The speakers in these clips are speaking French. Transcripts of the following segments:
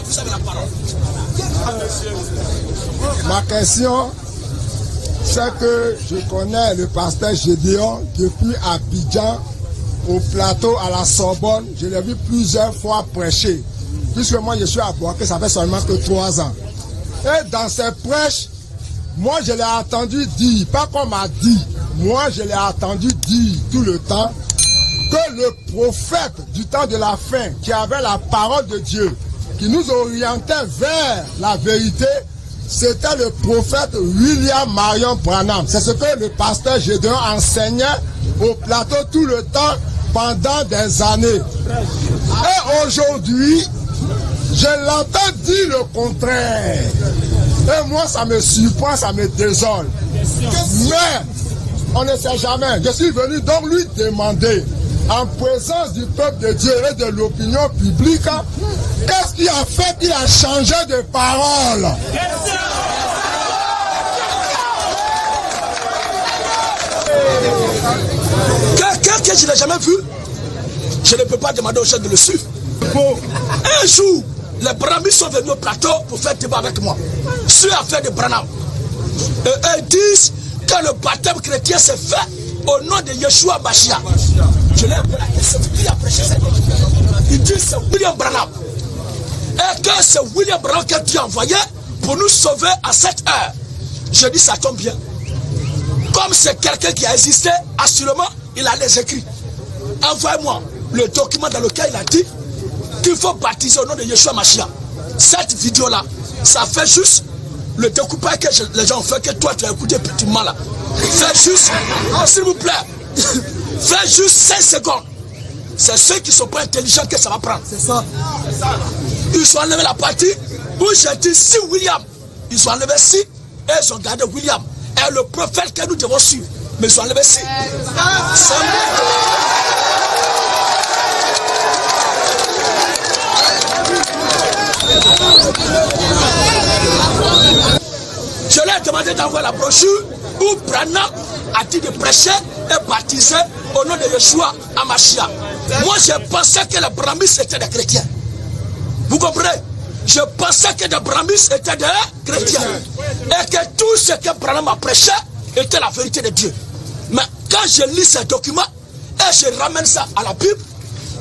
Vous avez la parole. Ma question, c'est que je connais le pasteur Gédéon depuis Abidjan, au plateau à la Sorbonne. Je l'ai vu plusieurs fois prêcher. Puisque moi je suis à Boaké, ça fait seulement que 3 ans. Et dans ses prêches, moi je l'ai entendu dire, pas qu'on m'a dit, moi je l'ai entendu dire tout le temps que le prophète du temps de la fin, qui avait la parole de Dieu, qui nous orientait vers la vérité, c'était le prophète William Marion Branham. C'est ce que le pasteur Gédéon enseignait au plateau tout le temps pendant des années. Et aujourd'hui, je l'entends dire le contraire. Et moi, ça me surprend, ça me désole. Mais, on ne sait jamais. Je suis venu donc lui demander, en présence du peuple de Dieu et de l'opinion publique, qu'est-ce qui a fait qu'il a changé de parole? Quelqu'un que je n'ai jamais vu, je ne peux pas demander aux gens de le suivre. Un jour, les Brahmis sont venus au plateau pour faire débat avec moi sur l'affaire de Branham. Et eux disent que le baptême chrétien s'est fait au nom de Yeshua Mashiach. Je l'ai appelé la question, qui a prêché cette chose? Il dit c'est William Branham. Et que c'est William Branham que Dieu a envoyé pour nous sauver à cette heure. Je dis ça tombe bien. Comme c'est quelqu'un qui a existé, assurément, il a les écrits. Envoyez-moi le document dans lequel il a dit qu'il faut baptiser au nom de Yeshua Mashiach. Cette vidéo-là, ça fait juste le découpage que les gens ont fait, que toi tu as écouté petitement là. Fais juste, s'il vous plaît, fais juste 5 secondes. C'est ceux qui ne sont pas intelligents que ça va prendre. C'est ça. Ils ont enlevé la partie où j'ai dit si William. Ils ont enlevé si et ils ont gardé William. Et le prophète que nous devons suivre. Mais ils ont enlevé si. Je leur ai demandé d'envoyer la brochure où Branham a dit de prêcher et baptiser au nom de Yeshua Hamashiach. Moi, je pensais que les Brahmis étaient des chrétiens. Vous comprenez? Je pensais que les Brahmis étaient des chrétiens. Et que tout ce que Branham a prêché était la vérité de Dieu. Mais quand je lis ces documents et je ramène ça à la Bible,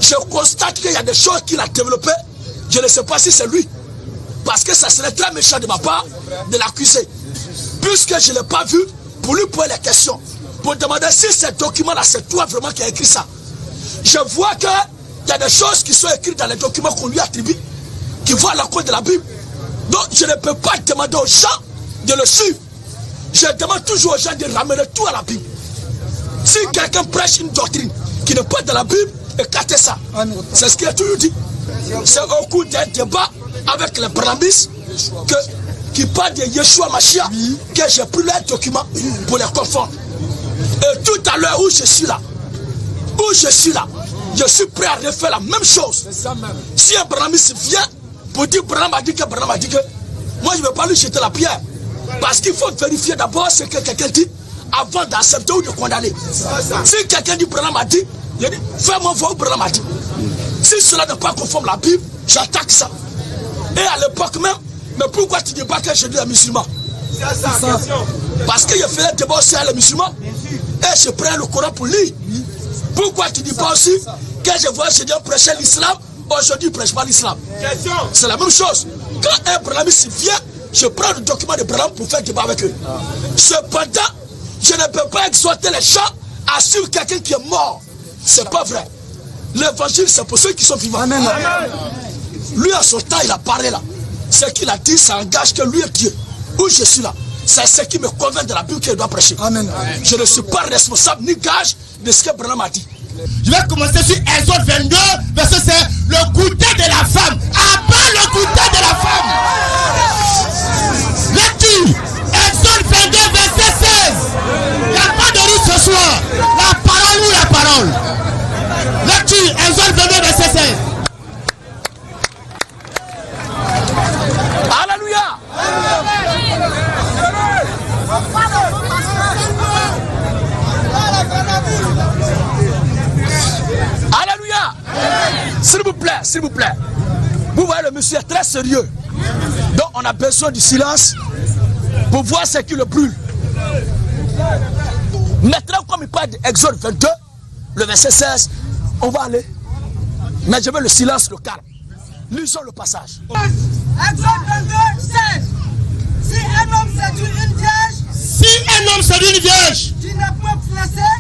je constate qu'il y a des choses qu'il a développées. Je ne sais pas si c'est lui. Parce que ça serait très méchant de ma part de l'accuser. Puisque je ne l'ai pas vu, pour lui poser les questions. Pour demander si ces documents-là, c'est toi vraiment qui as écrit ça. Je vois qu'il y a des choses qui sont écrites dans les documents qu'on lui attribue, qui vont à la cause de la Bible. Donc je ne peux pas demander aux gens de le suivre. Je demande toujours aux gens de ramener tout à la Bible. Si quelqu'un prêche une doctrine qui n'est pas dans la Bible, écartez ça. C'est ce qu'il a toujours dit. C'est au cours d'un débat avec les Brahmis qui parlent de Yeshua Mashiach que j'ai pris leurs documents pour les confondre. Et tout à l'heure où je suis là, je suis prêt à refaire la même chose. Si un Brahmis vient pour dire Branham a dit que, moi je ne vais pas lui jeter la pierre. Parce qu'il faut vérifier d'abord ce que quelqu'un dit avant d'accepter ou de condamner. Si quelqu'un dit Branham a dit, je dis fais-moi voir où Branham a dit. Si cela n'est pas conforme à la Bible, j'attaque ça. Et à l'époque même, mais pourquoi tu dis pas que je dis un musulman? Parce que je faisais débat aussi à les musulmans. Et je prends le Coran pour lire. Pourquoi tu dis pas aussi que je vois Jésus prêcher l'islam, aujourd'hui il ne prêche pas l'islam? C'est la même chose. Quand un Brahmis vient, je prends le document de Branham pour faire débat avec eux. Cependant, je ne peux pas exhorter les gens à suivre quelqu'un qui est mort. C'est pas vrai. L'évangile, c'est pour ceux qui sont vivants. Amen. Lui, à son temps, il a parlé là. Ce qu'il a dit, ça engage que lui est Dieu. Où je suis là, c'est ce qui me convainc de la Bible qu'il doit prêcher. Amen. Je ne suis pas responsable ni gage de ce que Branham a dit. Je vais commencer sur Exode 22, parce que c'est le goûter de la femme. Abat le goûter de la femme. Lecture. Exode 22, verset 16. Il n'y a pas de rue ce soir. La parole ou la parole. Lecture. Exode 22, verset 16. Alléluia. Alléluia. S'il vous plaît, s'il vous plaît. Vous voyez, le monsieur est très sérieux. Donc on a besoin du silence pour voir ce qui le brûle. Maintenant, comme il parle d'Exode 22, le verset 16, on va aller. Mais je veux le silence, le calme. Lisons le passage. Exode 22, 16. Si un homme séduit une vierge,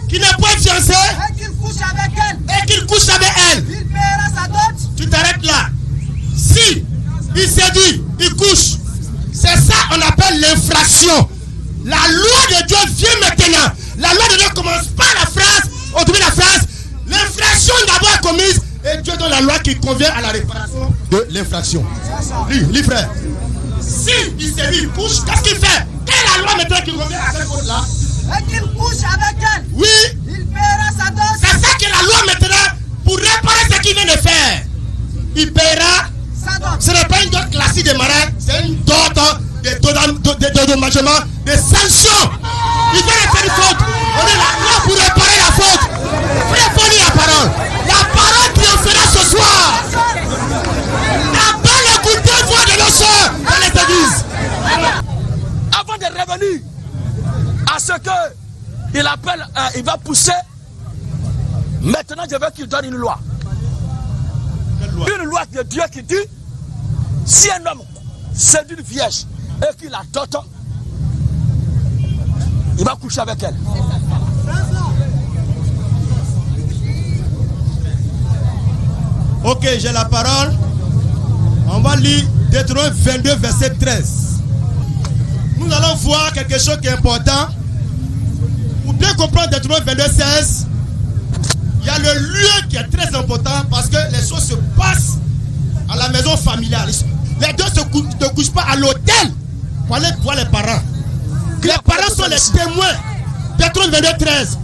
qui n'est point fiancé, et qu'il couche avec elle, il paiera sa dot. Tu t'arrêtes là. Si il séduit, il couche, c'est ça on appelle l'infraction. La loi de Dieu vient maintenant. La loi de Dieu commence par la phrase, au début de la phrase, l'infraction d'abord commise, et Dieu donne la loi qui convient à la réparation de l'infraction. Lis frère. Si il séduit, il couche, qu'est-ce qu'il fait? Quelle est la loi maintenant qui convient à cette faute-là? Et qu'il couche avec elle, Oui, il paiera sa dot. c'est ça que la loi maintenant, pour réparer ce qu'il vient de faire, il paiera. Sa dot. Ce n'est pas une dot classique de mariage, c'est une dot de dédommagement, de sanction. Il vient de faire une faute. On est là pour réparer la faute. Frère, faut lire la parole. La parole triomphera ce soir. La belle écoutez voix de nos soeurs dans les églises. Avant de revenir à ce que il appelle, il va pousser. Maintenant, je veux qu'il donne une loi. Une loi de Dieu qui dit, si un homme séduit une vierge et qu'il a dot, il va coucher avec elle. Ok, j'ai la parole. On va lire Deutéronome 22, verset 13. Nous allons voir quelque chose qui est important. Pour bien comprendre Deutéronome 22, 16, il y a le lieu qui est très important parce que les choses se passent à la maison familiale. Les deux ne couchent pas à l'hôtel pour aller voir les parents. Les parents sont les témoins. Deutéronome 22, 13.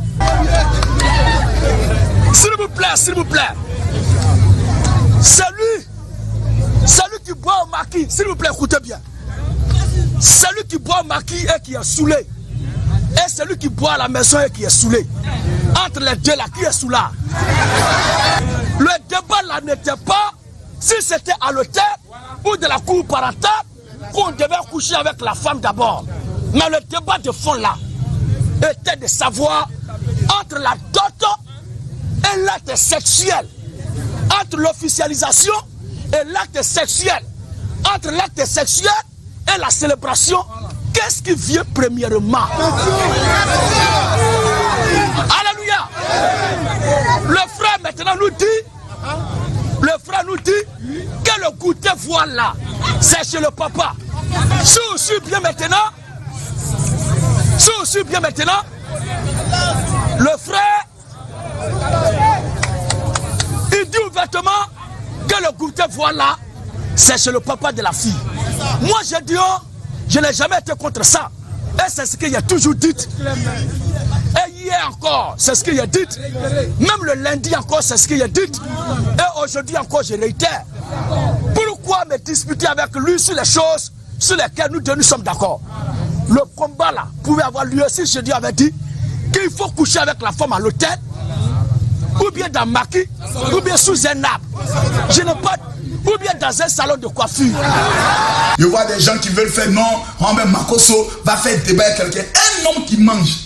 S'il vous plaît. Celui qui boit au maquis, s'il vous plaît, écoutez bien. Celui qui boit au maquis et qui est saoulé, et celui qui boit à la maison et qui est saoulé. Entre les deux là, qui est saoulé? Le débat là n'était pas si c'était à l'hôtel ou de la cour parentale qu'on devait coucher avec la femme d'abord. Mais le débat de fond là était de savoir entre la dot et l'acte sexuel, entre l'officialisation et l'acte sexuel, entre l'acte sexuel et la célébration, qu'est-ce qui vient premièrement? Alléluia. Le frère maintenant nous dit que le goûter voilà, c'est chez le papa. Si on suit bien maintenant, le frère, il dit ouvertement que le goûter voilà, c'est chez le papa de la fille. Moi je dis, je n'ai jamais été contre ça. Et c'est ce qu'il a toujours dit. Et hier encore, c'est ce qu'il a dit. Même le lundi encore, c'est ce qu'il a dit. Et aujourd'hui encore, je réitère. Pourquoi me disputer avec lui sur les choses sur lesquelles nous deux nous sommes d'accord? Le combat là pouvait avoir lieu si je lui avais dit qu'il faut coucher avec la femme à l'hôtel, ou bien dans maquis, ou bien sous un arbre. Je n'ai pas, ou bien dans un salon de coiffure. Je vois des gens qui veulent faire non, même Makoso va faire débat avec quelqu'un. Un homme qui mange,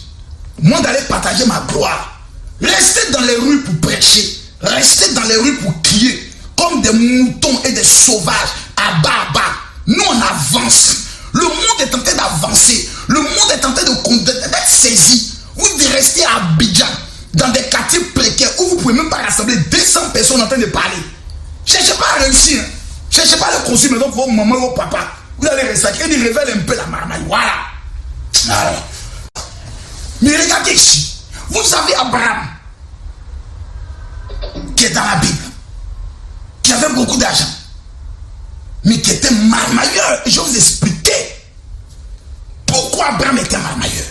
moi d'aller partager ma gloire. Restez dans les rues pour prêcher, restez dans les rues pour crier, comme des moutons et des sauvages, à bas. Nous on avance. Le monde est en train d'avancer. Le monde est en train d'être saisi. Vous devez rester à Abidjan, dans des quartiers précaires où vous ne pouvez même pas rassembler 200 personnes en train de parler. Cherchez pas à réussir. Cherchez pas à le construire maison pour vos mamans ou vos papas. Vous allez ressacrer, il révèle un peu la marmaille. Voilà. Mais regardez ici. Vous savez Abraham, qui est dans la Bible, qui avait beaucoup d'argent, mais qui était marmailleur. Et je vais vous expliquer pourquoi Abraham était marmailleur.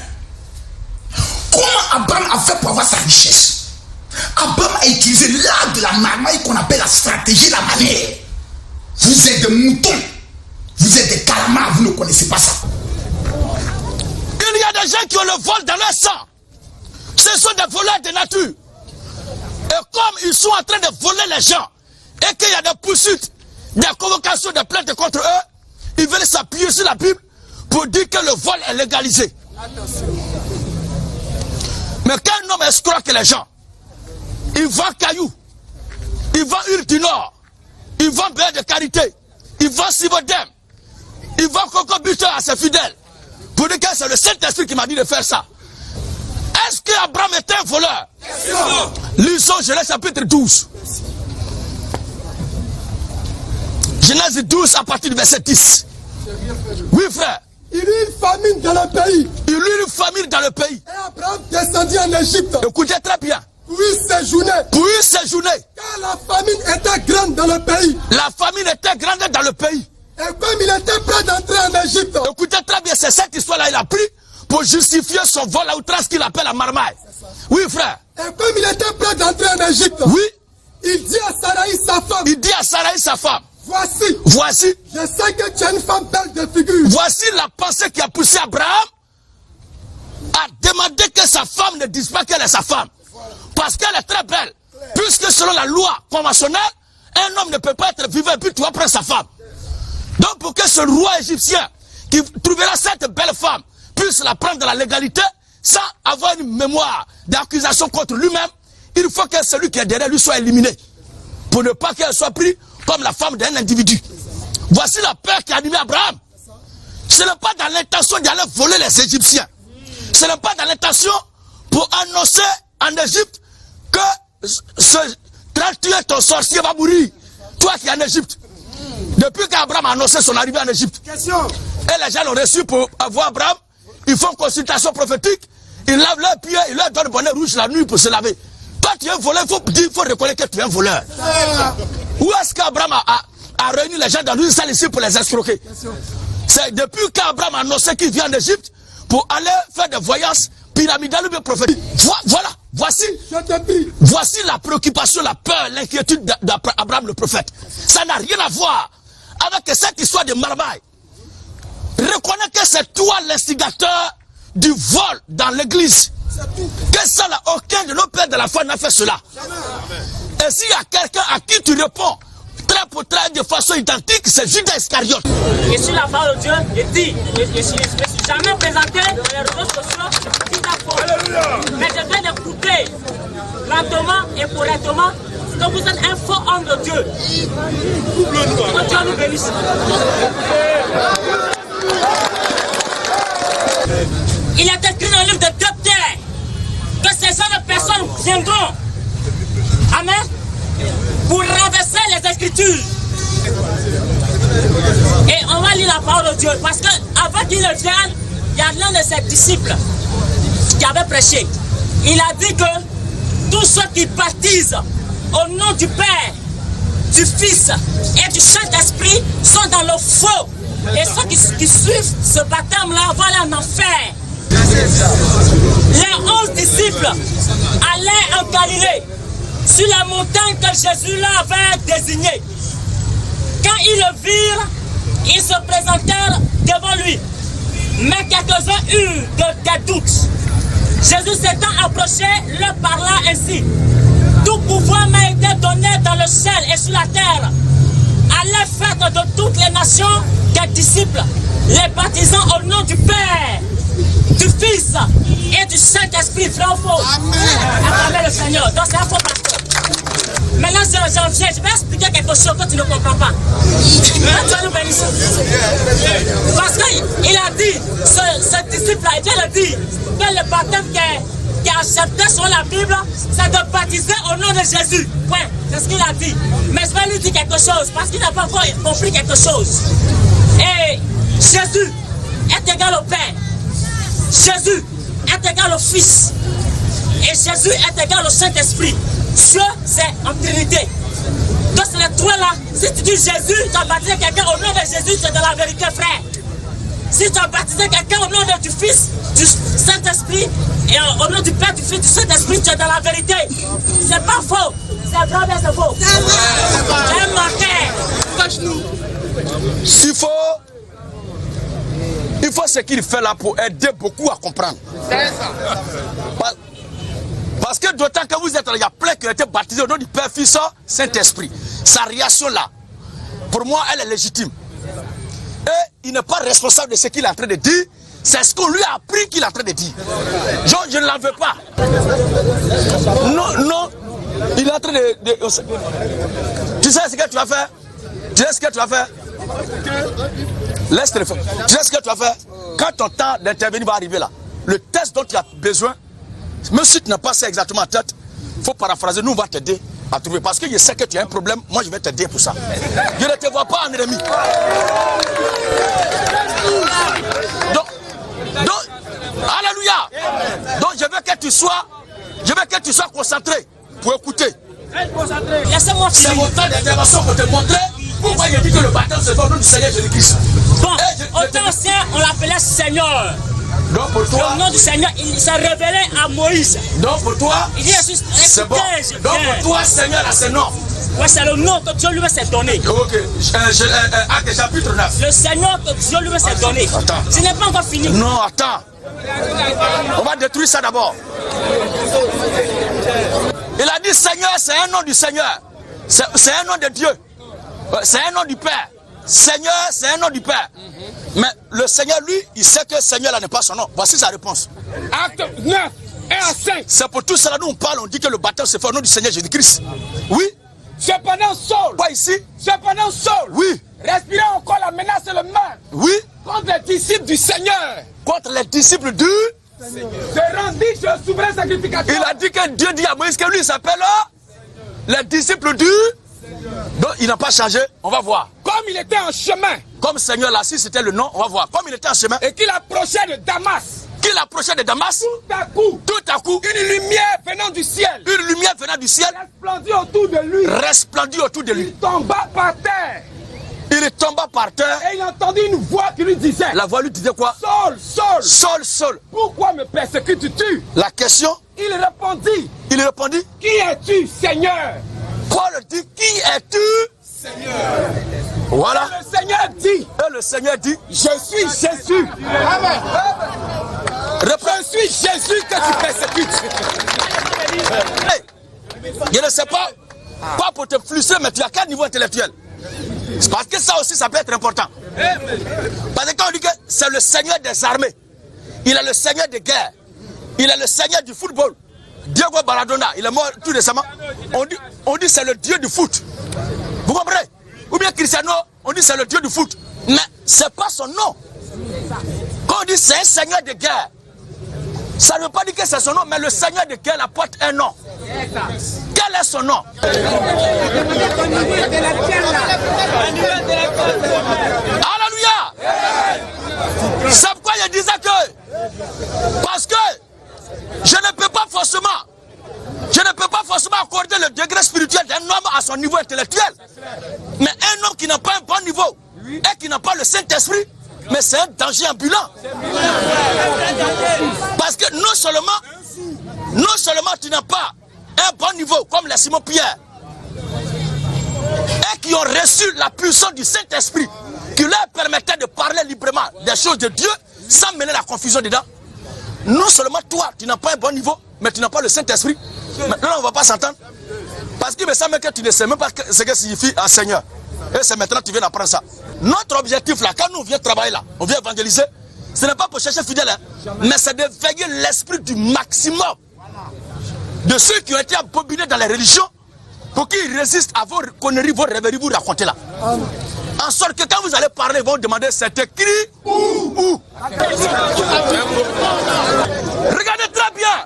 Comment Abraham a fait pour avoir sa richesse? Abraham a utilisé l'art de la marmaille qu'on appelle la stratégie, la manière. Vous êtes des moutons, vous êtes des calamars, vous ne connaissez pas ça. Il y a des gens qui ont le vol dans leur sang. Ce sont des voleurs de nature. Et comme ils sont en train de voler les gens, et qu'il y a des poursuites, des convocations de plaintes contre eux, ils veulent s'appuyer sur la Bible pour dire que le vol est légalisé. Mais quand un homme escroque les gens, il vend cailloux, il vend huile du Nord, il vend beurre de karité, il vend sibodème, il vend coco buteur à ses fidèles, pour dire que c'est le Saint-Esprit qui m'a dit de faire ça. Est-ce qu'Abraham était un voleur? Lisons Genèse chapitre 12. Genèse 12 à partir du verset 10. Oui frère. Il y eut une famine dans le pays. Il y eut une famine dans le pays. Et Abraham descendit en Égypte. Écoutez très bien. Pour y séjourner. Pour y séjourner. Car la famine était grande dans le pays. La famine était grande dans le pays. Et comme il était prêt d'entrer en Égypte. Écoutez très bien, c'est cette histoire-là il a pris pour justifier son vol à outrance qu'il appelle à marmaille. Oui frère. Et comme il était prêt d'entrer en Égypte. Oui. Il dit à Sarai sa femme. Il dit à Sarai sa femme. Voici, je sais que tu es une femme belle de figure. Voici la pensée qui a poussé Abraham à demander que sa femme ne dise pas qu'elle est sa femme. Parce qu'elle est très belle. Puisque selon la loi conventionnelle, un homme ne peut pas être vivant et puis tu vas prendre sa femme. Donc pour que ce roi égyptien qui trouvera cette belle femme puisse la prendre dans la légalité, sans avoir une mémoire d'accusation contre lui-même, il faut que celui qui est derrière lui soit éliminé. Pour ne pas qu'elle soit prise comme la femme d'un individu. Voici la peur qui a animé Abraham. Ce n'est pas dans l'intention d'aller voler les Égyptiens. Ce n'est pas dans l'intention pour annoncer en Égypte que ce 31 ton sorcier va mourir. Toi qui es en Égypte. Depuis qu'Abraham a annoncé son arrivée en Égypte. Et les gens l'ont reçu pour avoir Abraham. Ils font consultation prophétique. Ils lavent leurs pieds. Ils leur donnent bonnet rouge la nuit pour se laver. Quand tu es un voleur, il faut reconnaître que tu es un voleur. Où est-ce qu'Abraham a réuni les gens dans une salle ici pour les escroquer? C'est depuis qu'Abraham a annoncé qu'il vient en Égypte pour aller faire des voyages pyramidales ou prophétiques. Voilà, voici la préoccupation, la peur, l'inquiétude d'Abraham le prophète. Ça n'a rien à voir avec cette histoire de marmaille. Reconnais que c'est toi l'instigateur du vol dans l'église. Que ça n'a aucun de nos pères de la foi n'a fait cela. Et s'il y a quelqu'un à qui tu réponds trait pour trait de façon identique, c'est Judas Iscariote. Je suis la parole de Dieu, je dis, je ne me suis jamais présenté dans les réseaux sociaux tout à fait. Mais je viens d'écouter lentement et correctement que vous êtes un faux homme de Dieu. Que Dieu nous bénisse. Il est écrit dans le livre de Docteur que ces gens de personnes viendront. Amen. Pour renverser les Écritures. Et on va lire la parole de Dieu. Parce qu'avant qu'il ne vienne, il y a l'un de ses disciples qui avait prêché. Il a dit que tous ceux qui baptisent au nom du Père, du Fils et du Saint-Esprit sont dans le faux. Et ceux qui suivent ce baptême-là vont aller en enfer. Les 11 disciples allaient en Galilée, sur la montagne que Jésus là avait désignée. Quand ils le virent, ils se présentèrent devant lui. Mais quelques-uns eurent des doutes. Jésus s'étant approché, leur parla ainsi. Tout pouvoir m'a été donné dans le ciel et sur la terre. Allez faire de toutes les nations des disciples, les baptisant au nom du Père, du Fils et du Saint-Esprit. Vrai ou faux? Acclamez le Seigneur. Donc c'est un faux pasteur. Maintenant je vais expliquer quelque chose que tu ne comprends pas. Dieu nous bénisse. Parce qu'il a dit, ce disciple-là, il vient de dire que le baptême qui est accepté sur la Bible, c'est de baptiser au nom de Jésus. Ouais, c'est ce qu'il a dit. Mais je vais lui dire quelque chose, parce qu'il n'a pas encore compris quelque chose. Et Jésus est égal au Père. Jésus est égal au Fils. Et Jésus est égal au Saint-Esprit. Dieu, c'est en Trinité. Donc c'est les trois là. Si tu dis Jésus, tu as baptisé quelqu'un au nom de Jésus, c'est de la vérité, frère. Si tu as baptisé quelqu'un au nom du Fils, du Saint-Esprit, et au nom du Père, du Fils, du Saint-Esprit, tu es dans la vérité. C'est pas faux. C'est vrai, mais c'est faux. J'aime ma terre. Il faut ce qu'il fait là pour aider beaucoup à comprendre. Parce que d'autant que vous êtes là, il y a plein qui ont été baptisés au nom du Père, Fils, Saint-Esprit. Sa réaction là, pour moi, elle est légitime. Et il n'est pas responsable de ce qu'il est en train de dire. C'est ce qu'on lui a appris qu'il est en train de dire. Je ne l'en veux pas. Non, non. Il est en train de... Tu sais ce que tu vas faire? Tu sais ce que tu vas faire? Laisse-le faire. Tu sais ce que tu vas faire? Quand ton temps d'intervenir va arriver là, le test dont tu as besoin, même si tu n'as pas ça exactement en tête, il faut paraphraser, nous on va t'aider à trouver. Parce que je sais que tu as un problème, moi je vais t'aider pour ça. Je ne te vois pas en ennemi. Donc, alléluia. Donc je veux que tu sois concentré pour écouter. Laissez-moi C'est finir. mon temps d'intervention pour te montrer pourquoi il dit que le baptême se fait au nom du Seigneur Jésus-Christ. Bon, au temps ancien, on l'appelait Seigneur. Donc pour toi, Le nom du Seigneur, il s'est révélé à Moïse. donc pour toi, Il dit à Jésus, c'est bon. écoutez, je Donc viens. pour toi, Seigneur a ses noms. Ouais, c'est le nom que Dieu lui s'est donné. Ok, Acte chapitre 9. Le Seigneur que Dieu lui s'est donné. Attends. Ce n'est pas encore fini. Non, attends. On va détruire ça d'abord. Il a dit Seigneur, c'est un nom du Seigneur. C'est un nom de Dieu. C'est un nom du Père. Seigneur, c'est un nom du Père. Mais le Seigneur, lui, il sait que Seigneur là n'est pas son nom. Voici sa réponse. Acte 9, 1 à 5. C'est pour tout cela nous on parle, on dit que le baptême se fait au nom du Seigneur Jésus-Christ. Oui. Cependant, Saul, Pas ici. cependant, Saul, Oui. respirait encore la menace et le mal Oui. contre les disciples du Seigneur. Contre les disciples du... Se rendit chez le souverain sacrificateur. Il a dit que Dieu dit à Moïse que lui il s'appelle les disciples du... Donc il n'a pas changé, on va voir. Comme il était en chemin Comme Seigneur là, si c'était le nom, on va voir. Comme il était en chemin, et qu'il approchait de Damas, qu'il approchait de Damas, tout à coup, une lumière venant du ciel une lumière venant du ciel resplendit autour de lui. resplendit autour de Il lui. tomba par terre Il tomba par terre. et il entendit une voix qui lui disait: La voix lui disait quoi? Saul, Saul, Saul, Saul. pourquoi me persécutes-tu? La question, Il répondit: il répondit, Qui es-tu, Seigneur? Paul dit, qui es-tu? Seigneur. Voilà. Le Seigneur dit: Et le Seigneur dit, Je suis Jésus. Amen. Je suis Jésus que tu persécutes. hey, je ne sais pas pour te frustrer, mais tu as quel niveau intellectuel? C'est parce que ça aussi, ça peut être important. Parce que quand on dit que c'est le Seigneur des armées, il est le Seigneur des guerres, il est le Seigneur du football. Diego Maradona, il est mort tout récemment. On dit c'est le Dieu du foot. Vous comprenez? Ou bien Cristiano, on dit c'est le Dieu du foot. Mais c'est pas son nom. Quand on dit c'est un Seigneur de guerre, ça ne veut pas dire que c'est son nom, mais le Seigneur de guerre apporte un nom. Quel est son nom? Alléluia! C'est pourquoi je disais que, parce que je ne peux pas forcément accorder le degré spirituel d'un homme à son niveau intellectuel. Mais un homme qui n'a pas un bon niveau et qui n'a pas le Saint-Esprit, mais c'est un danger ambulant. Parce que non seulement tu n'as pas un bon niveau comme les Simon-Pierre, et qui ont reçu la puissance du Saint-Esprit, qui leur permettait de parler librement des choses de Dieu sans mêler la confusion dedans. Non seulement toi, tu n'as pas un bon niveau, mais tu n'as pas le Saint-Esprit. Maintenant, on ne va pas s'entendre. Parce qu'il me semble que tu ne sais même pas ce que signifie un Seigneur. Et c'est maintenant que tu viens d'apprendre ça. Notre objectif là, quand nous vient travailler là, on vient évangéliser, ce n'est pas pour chercher fidèle, hein, mais c'est de veiller l'esprit du maximum de ceux qui ont été abobinés dans les religions pour qu'ils résistent à vos conneries, vos rêveries, vous racontez là. En sorte que quand vous allez parler, ils vont demander c'est écrit où. Regardez très bien.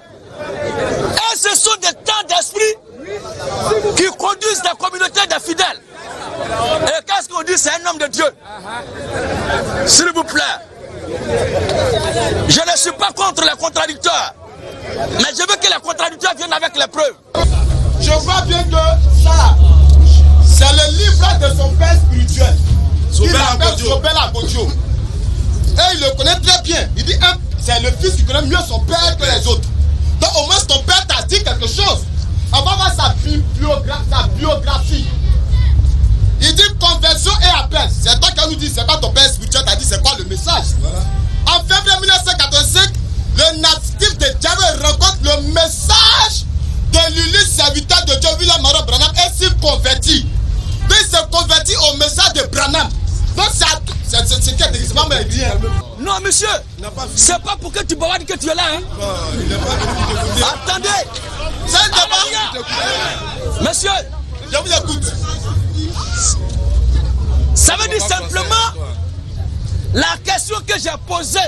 Et ce sont des temps d'esprit qui conduisent des communautés de fidèles. Et qu'est-ce qu'on dit? C'est un homme de Dieu. S'il vous plaît. Je ne suis pas contre les contradicteurs. Mais je veux que les contradicteurs viennent avec les preuves. Je vois bien que ça, c'est le livre de son père spirituel. Il s'appelle Sobel Agodjo. Et il le connaît très bien. Il dit, c'est le fils qui connaît mieux son père que les autres. Donc au moins ton père t'a dit quelque chose. On va voir sa biographie. Il dit conversion et appel. C'est toi qui nous dit, c'est pas ton père spirituel, t'as dit c'est quoi le message. Voilà. En février 1985, le natif de Djabel rencontre le message de l'illustre serviteur de Dieu, William Maro Branham, et s'est converti. Puis il s'est converti au message de mais bien. Non, monsieur, c'est pas pour que tu bavades que tu es là. Hein? Attendez. C'est un débat. Monsieur, je vous écoute. Ça veut dire simplement, la question que j'ai posée,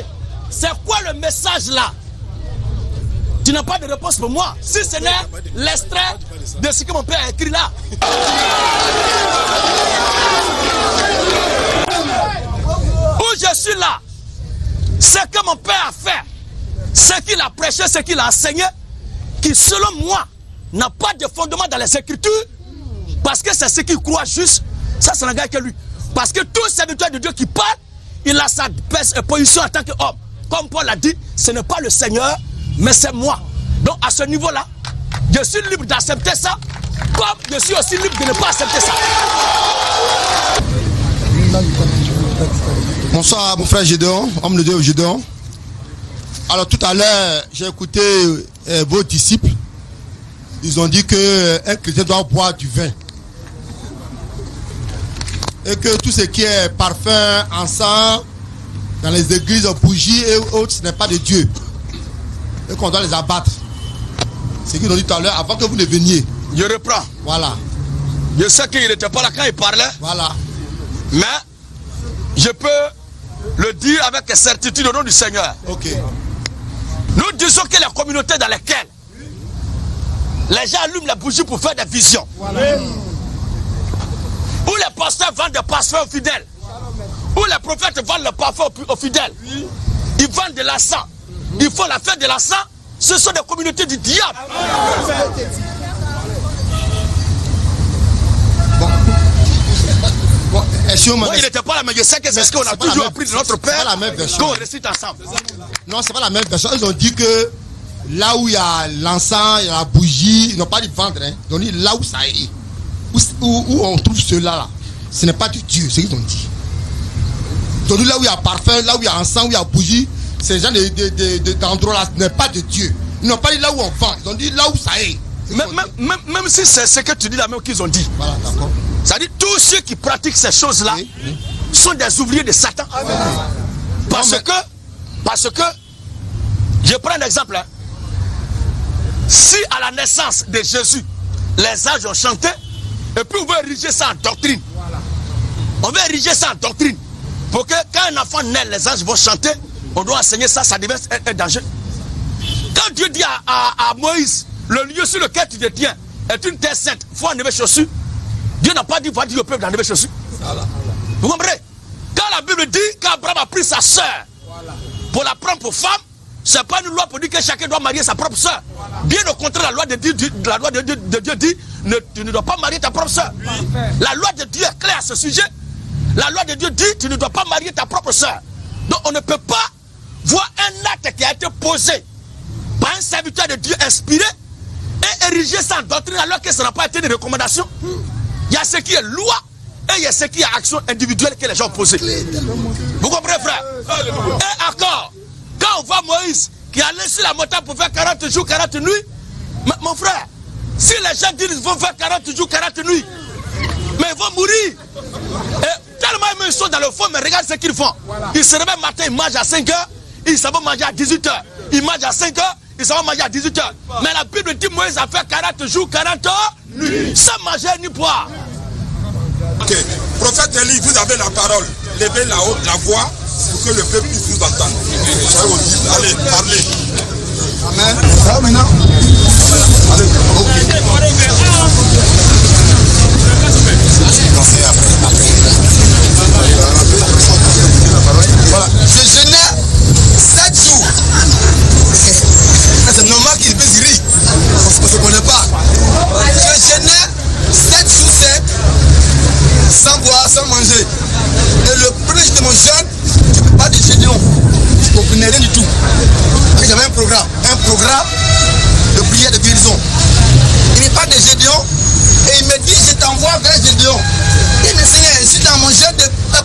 c'est quoi le message là? Tu n'as pas de réponse pour moi. Si ce n'est l'extrait de ce que mon père a écrit là. Où je suis là, ce que mon père a fait, ce qu'il a prêché, ce qu'il a enseigné, qui selon moi n'a pas de fondement dans les Écritures, parce que c'est ce qu'il croit juste, ça n'a gagné que lui. Parce que tout serviteur de Dieu qui parle, il a sa position en tant qu'homme. Comme Paul l'a dit, ce n'est pas le Seigneur, mais c'est moi. Donc à ce niveau-là, je suis libre d'accepter ça, comme je suis aussi libre de ne pas accepter ça. Bonsoir mon frère Gédéon, homme de Dieu Gédéon. Alors tout à l'heure, j'ai écouté vos disciples. Ils ont dit qu'un chrétien doit boire du vin. Et que tout ce qui est parfum, encens, dans les églises, bougies et autres, ce n'est pas de Dieu. Et qu'on doit les abattre. C'est ce qu'ils ont dit tout à l'heure avant que vous ne veniez. Je reprends. Voilà. Je sais qu'il n'était pas là quand il parlait. Voilà. Mais je peux le dire avec certitude au nom du Seigneur. Ok. Nous disons que les communautés dans lesquelles les gens allument la bougie pour faire des visions. Voilà. Où les pasteurs vendent des parfums aux fidèles. Où les prophètes vendent le parfum aux fidèles. Ils vendent de l'encens. Ils font la fête de l'encens. Ce sont des communautés du diable. Bon, moi, il n'était pas là, mais je sais que c'est ce qu'on a toujours appris de notre père. Qu'on récite ensemble. Non, c'est pas la même version. Ils ont dit que là où il y a l'encens, il y a la bougie, ils n'ont pas dit vendre. Hein. Ils ont dit là où ça est. Où on trouve cela là, ce n'est pas du Dieu, c'est ce qu'ils ont dit. Donc là où il y a parfum, là où il y a encens, où il y a bougie, ces gens d'endroits là, ce n'est pas de Dieu. Ils n'ont pas dit là où on vend, ils ont dit là où ça est. Même si c'est ce que tu dis là même qu'ils ont dit. Voilà, d'accord. C'est-à-dire tous ceux qui pratiquent ces choses-là sont des ouvriers de Satan. Parce que, je prends un exemple. Hein. Si à la naissance de Jésus, les anges ont chanté, et puis on veut ériger ça en doctrine. Voilà. On veut ériger ça en doctrine. Pour que quand un enfant naît, les anges vont chanter, on doit enseigner ça, ça devient un danger. Quand Dieu dit à Moïse, le lieu sur lequel tu te tiens est une terre sainte, il faut enlever chaussures. Dieu n'a pas dit, va dire au peuple d'enlever chaussures. Voilà. Vous comprenez? Quand la Bible dit qu'Abraham a pris sa soeur pour la prendre pour femme, ce n'est pas une loi pour dire que chacun doit marier sa propre soeur. Voilà. Bien au contraire, la loi de Dieu dit, tu ne dois pas marier ta propre soeur. La loi de Dieu est claire à ce sujet. La loi de Dieu dit, tu ne dois pas marier ta propre soeur. Donc on ne peut pas voir un acte qui a été posé par un serviteur de Dieu inspiré et ériger ça en doctrine alors que ça n'a pas été des recommandations. Il y a ce qui est loi et il y a ce qui est action individuelle que les gens ont posée. Vous comprenez, frère? Et encore, quand on voit Moïse qui allait sur la montagne pour faire 40 jours, 40 nuits, mon frère, si les gens disent qu'ils vont faire 40 jours, 40 nuits, mais ils vont mourir. Et tellement ils sont dans le fond, mais regarde ce qu'ils font. Ils se réveillent matin, ils mangent à 5 h, ils savent manger à 18 h. Ils mangent à 5 h, ils savent manger à 18 h. Mais la Bible dit Moïse a fait 40 jours, 40 nuits, sans manger ni boire. Ok, prophète Élie, vous avez la parole. Levez la voix pour que le peuple puisse vous entendre. Allez, parlez. Amen. Ça va maintenant? Allez, voilà. Je jeûnais 7 jours. C'est normal qu'il puisse rire. Parce qu'on ne se connaît pas. Je jeûnais 7 jours secs, sans boire, sans manger. Et le premier jour de mon jeûne, je ne peux pas de Gédéon. Je ne comprenais rien du tout. J'avais un programme de prière de guérison. Il me parle de Gédéon et il me dit je t'envoie vers Gédéon. Il me Seigneur, je suis dans mon jeûne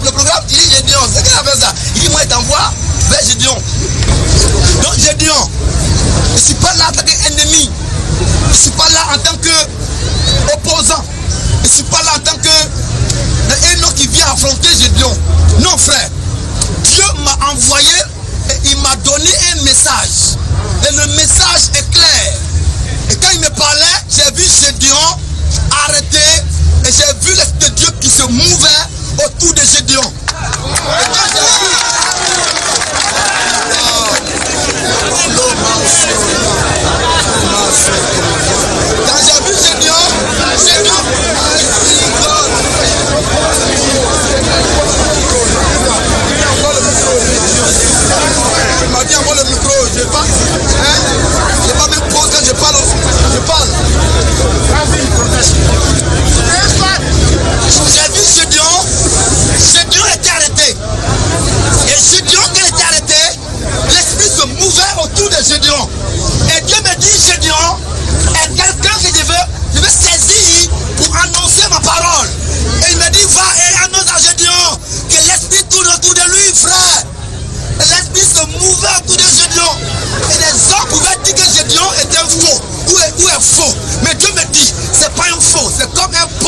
le programme, il dit Gédéon. C'est qu'il a fait ça. Il dit moi il t'envoie vers Gédéon. Donc Gédéon, je ne suis pas là en tant qu'ennemi. Je ne suis pas là en tant qu'opposant. Je ne suis pas là en tant que un homme qui vient affronter Gédéon. Non frère, Dieu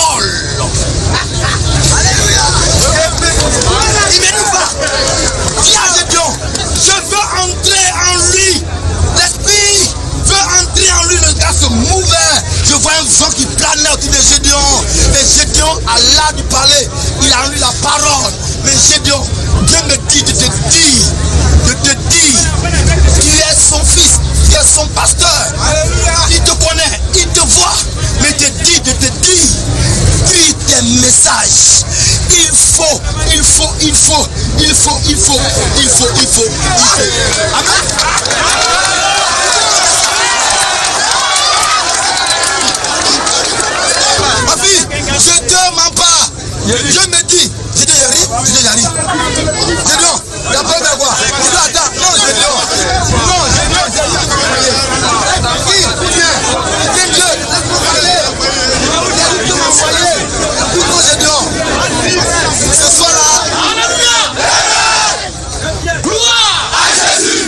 Paul. Alléluia. Il me dit pas. Viens Gédéon. Je veux entrer en lui. L'esprit veut entrer en lui. Le gars se mouvait. Je vois un vent qui planait autour de Gédéon. Et Gédéon a l'art du parler. Il a en lui la parole. Mais Gédéon, Dieu me dit de te dire, tu es son fils, tu es son pasteur. Il te connaît, il te voit, mais te dit de te dire, puis tes messages. Il faut. Amen. Ma fille, je te mens pas. Je me dis, je te j'arrive. Je dis, t'as peur de quoi? Je dis, attends, non, je dis, non, ma fille, viens, Dieu, laisse-moi parler. Laisse-moi m'envoyer. Écoute-moi, je dis, ce soir-là. Gloire à Jésus.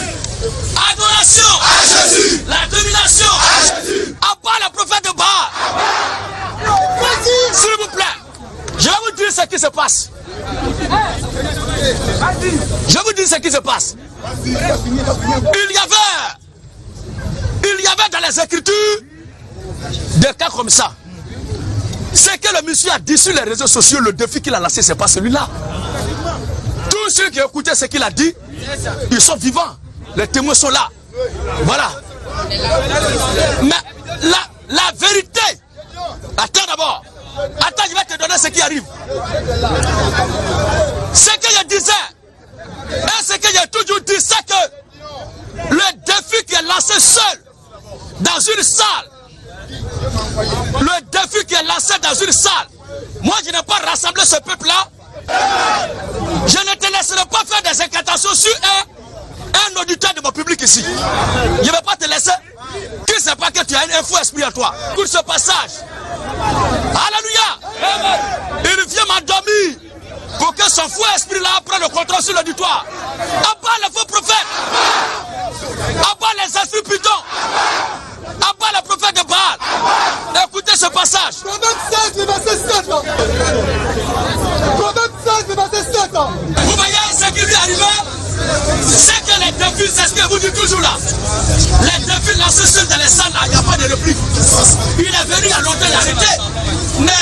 Adoration à Jésus. La domination à Jésus. Abat le prophète de Baal. S'il vous plaît, je vais vous dire ce qui se passe. Je vais vous dire ce qui se passe. Il y avait dans les Écritures des cas comme ça. Ce que le monsieur a dit sur les réseaux sociaux, le défi qu'il a lancé, c'est pas celui-là. Tous ceux qui écoutaient ce qu'il a dit, ils sont vivants. Les témoins sont là. Voilà. Mais la vérité. Attends d'abord. Attends, je vais te donner ce qui arrive. Ce que je disais, et ce que j'ai toujours dit, c'est que le défi qui est lancé seul dans une salle, moi je n'ai pas rassemblé ce peuple-là. Je ne te laisserai pas faire des incantations sur un auditeur de mon public ici. Je ne vais pas te laisser. Qui ne sait pas que tu as un faux esprit en toi. Pour ce passage. Alléluia. Il vient m'endormir pour que son faux esprit-là prenne le contrôle sur l'auditoire. Abat les faux prophètes. Abat les esprits pitons. Abat les prophètes de Baal. Écoutez ce passage. Prophète 16, le verset 7. Prophète 16, le verset 7. Vous voyez ce qui lui est arrivé? C'est que les défis, c'est ce que vous dites toujours là. Les défis lancés seuls dans les salles, il n'y a pas de réplique. Il est venu il y a longtemps l'arrêter. Mais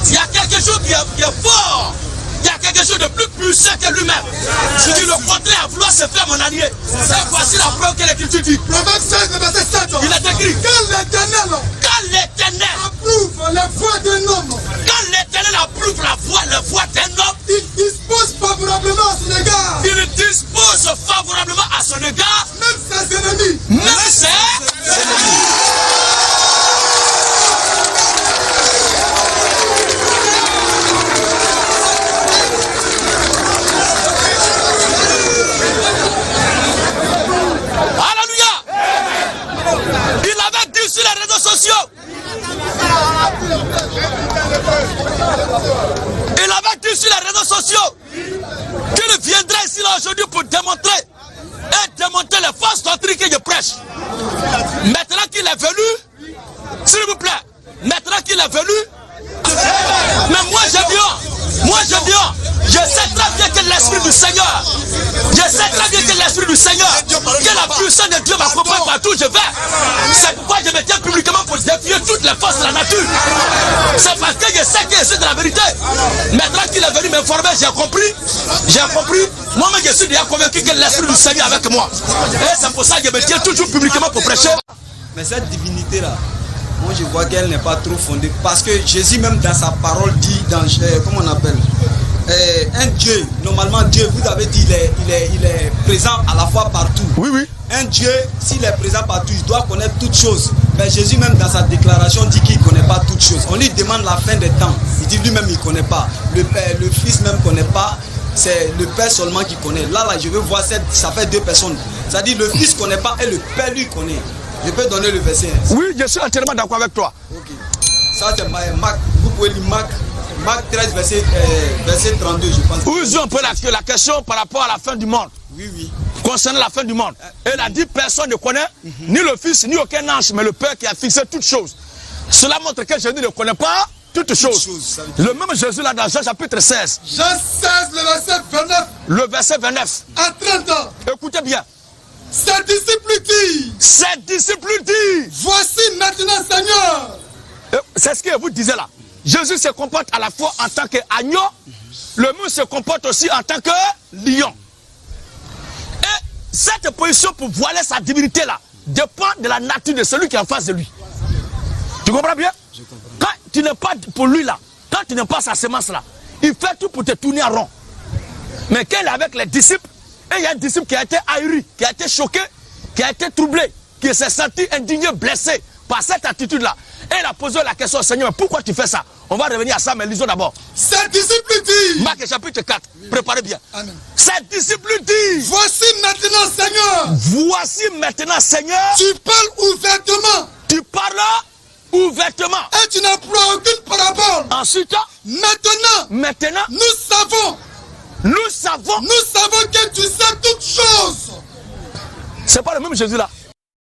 il y a quelque chose qui est fort. Il y a quelque chose de plus puissant que lui-même. Qui le contraire à vouloir se faire mon allié. Et voici la preuve que l'Écriture dit. Prophète 16, le verset 7. Il est écrit. Quand l'Éternel approuve la voix d'un homme. Quand l'Éternel approuve la voix d'un homme. Il dispose favorablement à son égard. Il dispose favorablement à son égard. Même ses ennemis. Même ses ennemis. Alléluia. Il avait dit sur les réseaux sociaux. Il avait dit sur les réseaux sociaux qu'il viendrait ici là aujourd'hui pour démontrer les fausses doctrines que je prêche. Maintenant qu'il est venu, s'il vous plaît, maintenant qu'il est venu, mais moi je dis, je sais très bien que l'Esprit du Seigneur, que la puissance de Dieu m'accompagne partout où je vais. C'est pourquoi je me tiens publiquement pour défier toutes les forces de la nature. C'est parce que je sais que je suis de la vérité. Maintenant qu'il est venu m'informer, j'ai compris. Moi-même je suis déjà convaincu que l'Esprit du Seigneur est avec moi. Et c'est pour ça que je me tiens toujours publiquement pour prêcher. Mais cette divinité-là, moi je vois qu'elle n'est pas trop fondée. Parce que Jésus même dans sa parole dit dans, comment on appelle, un Dieu, normalement Dieu, vous avez dit, il est présent à la fois partout. Oui. Un Dieu, s'il est présent partout, il doit connaître toutes choses. Mais Jésus même dans sa déclaration dit qu'il ne connaît pas toutes choses. On lui demande la fin des temps. Il dit lui-même il ne connaît pas. Le Père, le Fils même ne connaît pas. C'est le Père seulement qui connaît. Là, je veux voir ça fait deux personnes. C'est-à-dire le Fils ne connaît pas et le Père lui connaît. Je peux donner le verset. Oui, je suis entièrement d'accord avec toi. Ok. Ça c'est Marc. Vous pouvez lire Marc 13, verset 32, je pense. Où on peut la question par rapport à la fin du monde. Oui. Concernant la fin du monde. Elle a dit personne ne connaît, ni le Fils, ni aucun ange, mais le Père qui a fixé toutes choses. Cela montre que Jésus ne connaît pas toutes choses. Le même Jésus là dans Jean chapitre 16. Jean 16, le verset 29. Le verset 29. À 30 ans. Écoutez bien. Ses disciples disent. Voici maintenant, Seigneur. C'est ce que vous disiez là. Jésus se comporte à la fois en tant qu'agneau, le même se comporte aussi en tant que lion. Et cette position pour voiler sa divinité là dépend de la nature de celui qui est en face de lui. Tu comprends bien? Je comprends. Quand tu n'es pas pour lui là, quand tu n'es pas sa semence là, il fait tout pour te tourner en rond. Mais quand il est avec les disciples, et il y a un disciple qui a été ahuri, qui a été choqué, qui a été troublé, qui s'est senti indigné, blessé par cette attitude-là. Et il a posé la question au Seigneur, pourquoi tu fais ça? On va revenir à ça, mais lisons d'abord. Ses disciples disent. Marc chapitre 4, préparez bien. Amen. Ses disciples disent. Voici maintenant, Seigneur. Voici maintenant, Seigneur. Tu parles ouvertement. Tu parles ouvertement. Et tu n'emploies aucune parabole. Ensuite, maintenant, nous savons que tu sais toutes choses. C'est pas le même Jésus là.